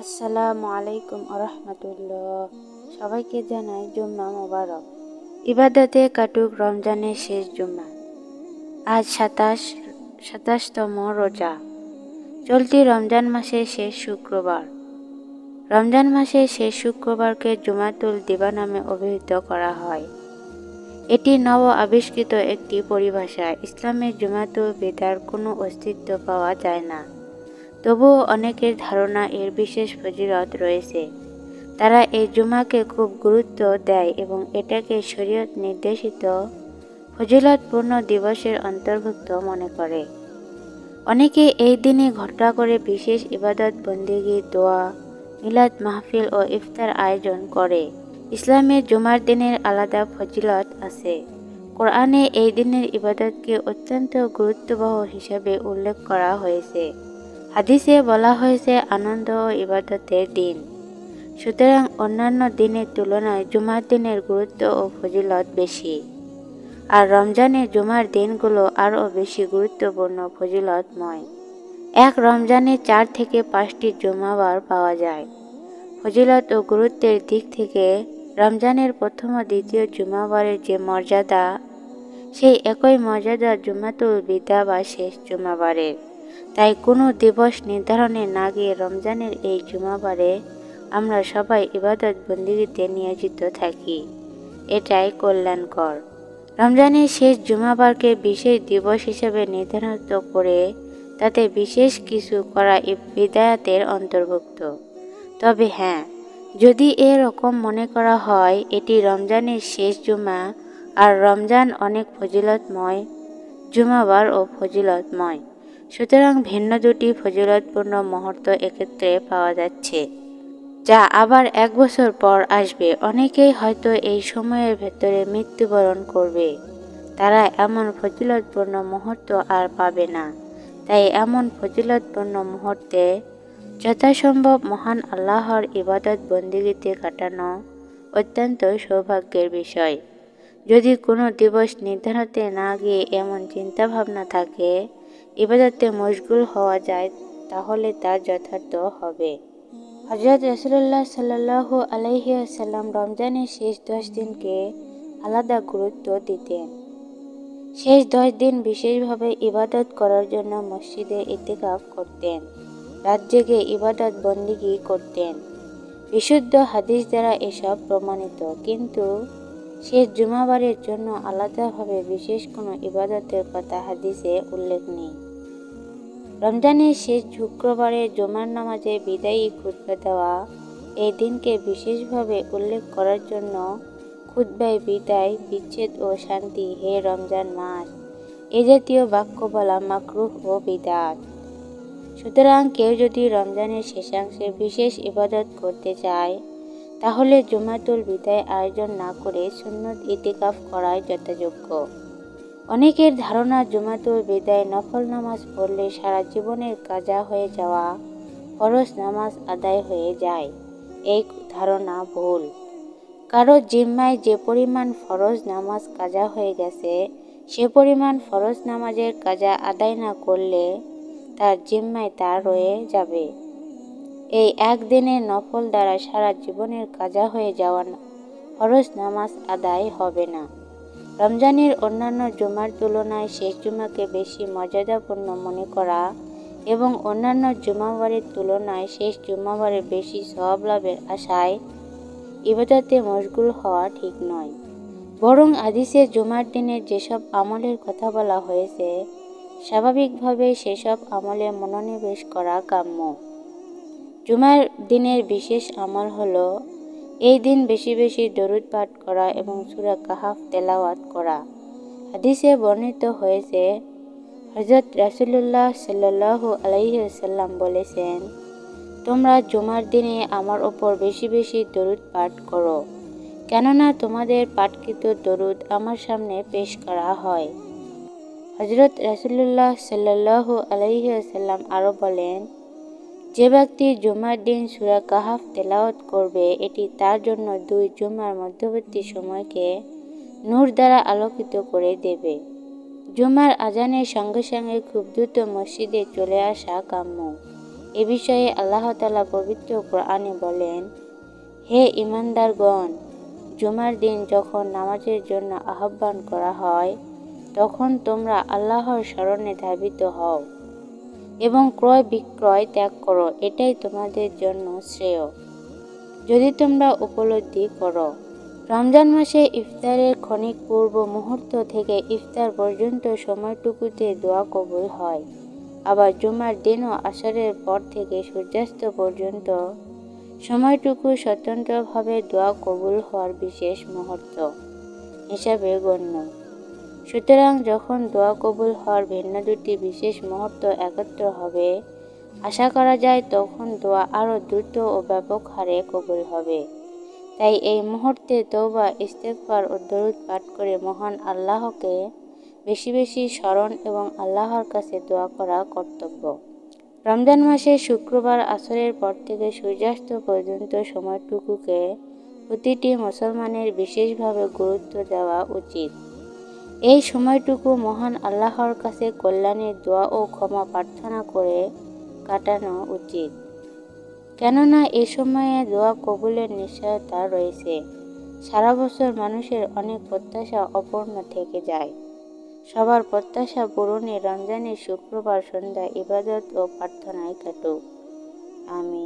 আসসালামু আলাইকুম আরহামাতুল্লাহ। সবাইকে জানাই জুম্মা মোবারক। ইবাদতে কাটুক রমজানের শেষ জুম্মা। আজ ২৭তম রোজা, চলতি রমজান মাসের শেষ শুক্রবার। রমজান মাসের শেষ শুক্রবারকে জুমাতুল দিবা নামে অভিহিত করা হয়। এটি নব আবিষ্কৃত একটি পরিভাষা। ইসলামের জুমাতুল বিদার কোনো অস্তিত্ব পাওয়া যায় না। তবুও অনেকের ধারণা এর বিশেষ ফজিলত রয়েছে। তারা এই জুমাকে খুব গুরুত্ব দেয় এবং এটাকে শরীয়ত নির্দেশিত ফজিলতপূর্ণ দিবসের অন্তর্ভুক্ত মনে করে। অনেকে এই দিনে ঘটা করে বিশেষ ইবাদত বন্দেগী, দোয়া, মিলাদ মাহফিল ও ইফতার আয়োজন করে। ইসলামের জুমার দিনের আলাদা ফজিলত আছে। কোরআনে এই দিনের ইবাদতকে অত্যন্ত গুরুত্ববহ হিসাবে উল্লেখ করা হয়েছে। হাদিসে বলা হয়েছে আনন্দ ও ইবাদতের দিন। সুতরাং অন্যান্য দিনের তুলনায় জুমার দিনের গুরুত্ব ও ফজিলত বেশি। আর রমজানের জুমার দিনগুলো আরও বেশি গুরুত্বপূর্ণ ফজিলতময়। এক রমজানে ৪ থেকে ৫টি জুমাবার পাওয়া যায়। ফজিলত ও গুরুত্বের দিক থেকে রমজানের প্রথম ও দ্বিতীয় জুমাবারের যে মর্যাদা, সেই একই মর্যাদা জুমাতুল বিদা বা শেষ জুমাবারের। তাই কোনো দিবস নির্ধারণে না গিয়ে রমজানের এই জুমাবারে আমরা সবাই ইবাদত বন্দেগীতে নিয়োজিত থাকি। এটাই কল্যাণকর। রমজানের শেষ জুমাবারকে বিশেষ দিবস হিসেবে নির্ধারিত করে তাতে বিশেষ কিছু করা বিদায়াতের অন্তর্ভুক্ত। তবে হ্যাঁ, যদি এরকম মনে করা হয় এটি রমজানের শেষ জুমা আর রমজান অনেক ফজিলতময় জুমাবার ও ফজিলতময়, সুতরাং ভিন্ন দুটি ফজিলতপূর্ণ মুহূর্ত একত্রে পাওয়া যাচ্ছে, যা আবার ১ বছর পর আসবে। অনেকেই হয়তো এই সময়ের ভেতরে মৃত্যুবরণ করবে। তারা এমন ফজিলতপূর্ণ মুহূর্ত আর পাবে না। তাই এমন ফজিলতপূর্ণ মুহূর্তে যথাসম্ভব মহান আল্লাহর ইবাদত বন্দেগীতে কাটানো অত্যন্ত সৌভাগ্যের বিষয়। যদি কোনো দিবস নির্ধারণে না গিয়ে এমন চিন্তাভাবনা থাকে, ইবাদতে মশগুল হওয়া যায়, তাহলে তা যথার্থ হবে। হযরত রাসূলুল্লাহ সাল্লাল্লাহু আলাইহি ওয়াসাল্লাম রমজানের শেষ ১০ দিনকে আলাদা গুরুত্ব দিতেন। শেষ ১০ দিন বিশেষভাবে ইবাদত করার জন্য মসজিদে ইতিকাফ করতেন, রাত জেগে ইবাদত বন্দেগী করতেন। বিশুদ্ধ হাদিস দ্বারা এসব প্রমাণিত। কিন্তু শেষ জুমাবারের জন্য আলাদাভাবে বিশেষ কোনো ইবাদতের কথা হাদিসে উল্লেখ নেই। রমজানের শেষ শুক্রবারে জুমার নামাজে বিদায়ী খুতবা দেওয়া, এই দিনকে বিশেষভাবে উল্লেখ করার জন্য খুতবায় বিদায়, বিচ্ছেদ ও শান্তি, হে রমজান মাস, এ জাতীয় বাক্য বলা মাকরুহ ও বিদআত। সুতরাং কেউ যদি রমজানের শেষাংশে বিশেষ ইবাদত করতে চায়, তাহলে জুমাতুল বিদায় আয়োজন না করে সুন্নত ইতিকাফ করাই যথাযোগ্য। অনেকের ধারণা জুমাতুল বিদায় নফল নামাজ পড়লে সারা জীবনের কাজা হয়ে যাওয়া ফরজ নামাজ আদায় হয়ে যায়। এই ধারণা ভুল। কারো জিম্মায় যে পরিমাণ ফরজ নামাজ কাজা হয়ে গেছে, সে পরিমাণ ফরজ নামাজের কাজা আদায় না করলে তার জিম্মায় তা রয়ে যাবে। এই একদিনের নফল দ্বারা সারা জীবনের কাজা হয়ে যাওয়া ফরজ নামাজ আদায় হবে না। রমজানের অন্যান্য জুমার তুলনায় শেষ জুমাকে বেশি মর্যাদাপূর্ণ মনে করা এবং অন্যান্য জুমাবারের তুলনায় শেষ জুমাবারে বেশি সওয়াব লাভের আশায় ইবাদতে মশগুল হওয়া ঠিক নয়। বরং হাদিসে জুমার দিনের যেসব আমলের কথা বলা হয়েছে, স্বাভাবিকভাবে সেসব আমলে মনোনিবেশ করা কাম্য। জুমার দিনের বিশেষ আমল হলো এই দিন বেশি বেশি দরুদ পাঠ করা এবং সূরা কাহাফ তেলাওয়াত করা। হাদিসে বর্ণিত হয়েছে, হযরত রাসূলুল্লাহ সাল্লাল্লাহু আলাইহি ওয়াসাল্লাম বলেছেন, তোমরা জুমার দিনে আমার ওপর বেশি বেশি দরুদ পাঠ করো, কেননা তোমাদের পাঠকৃত দরুদ আমার সামনে পেশ করা হয়। হযরত রাসূলুল্লাহ সাল্লাল্লাহু আলাইহি ওয়াসাল্লাম আরও বলেন, যে ব্যক্তি জুমার দিন সূরা কাহাফ তেলাওয়াত করবে, এটি তার জন্য 2 জুমার মধ্যবর্তী সময়কে নূর দ্বারা আলোকিত করে দেবে। জুমার আজানের সঙ্গে সঙ্গে খুব দ্রুত মসজিদে চলে আসা কাম্য। এ বিষয়ে আল্লাহ তাআলা পবিত্র কোরআনে বলেন, হে ঈমানদারগণ, জুমার দিন যখন নামাজের জন্য আহ্বান করা হয় তখন তোমরা আল্লাহর স্মরণে ধাবিত হও এবং ক্রয় বিক্রয় ত্যাগ করো, এটাই তোমাদের জন্য শ্রেয় যদি তোমরা উপলব্ধি করো। রমজান মাসে ইফতারের ক্ষণিক পূর্ব মুহূর্ত থেকে ইফতার পর্যন্ত সময়টুকুতে দোয়া কবুল হয়। আবার জুমার দিনও আসরের পর থেকে সূর্যাস্ত পর্যন্ত সময়টুকু স্বতন্ত্রভাবে দোয়া কবুল হওয়ার বিশেষ মুহূর্ত হিসাবে গণ্য। সুতরাং যখন দোয়া কবুল হওয়ার ভিন্ন দুটি বিশেষ মুহূর্ত একত্র হবে, আশা করা যায় তখন দোয়া আরও দ্রুত ও ব্যাপক হারে কবুল হবে। তাই এই মুহূর্তে তওবা, ইস্তেগফার ও দরুদ পাঠ করে মহান আল্লাহকে বেশি বেশি স্মরণ এবং আল্লাহর কাছে দোয়া করা কর্তব্য। রমজান মাসে শুক্রবার আসরের পর থেকে সূর্যাস্ত পর্যন্ত সময়টুকুকে প্রতিটি মুসলমানের বিশেষভাবে গুরুত্ব দেওয়া উচিত। এই সময়টুকু মহান আল্লাহর কাছে কল্যাণের দোয়া ও ক্ষমা প্রার্থনা করে কাটানো উচিত, কেননা এ সময়ে দোয়া কবুলের নিশ্চয়তা রয়েছে। সারা বছর মানুষের অনেক প্রত্যাশা অপূর্ণ থেকে যায়। সবার প্রত্যাশা পূরণে রমজানের শুক্রবার সন্ধ্যা ইবাদত ও প্রার্থনায় কাটুক। আমিন।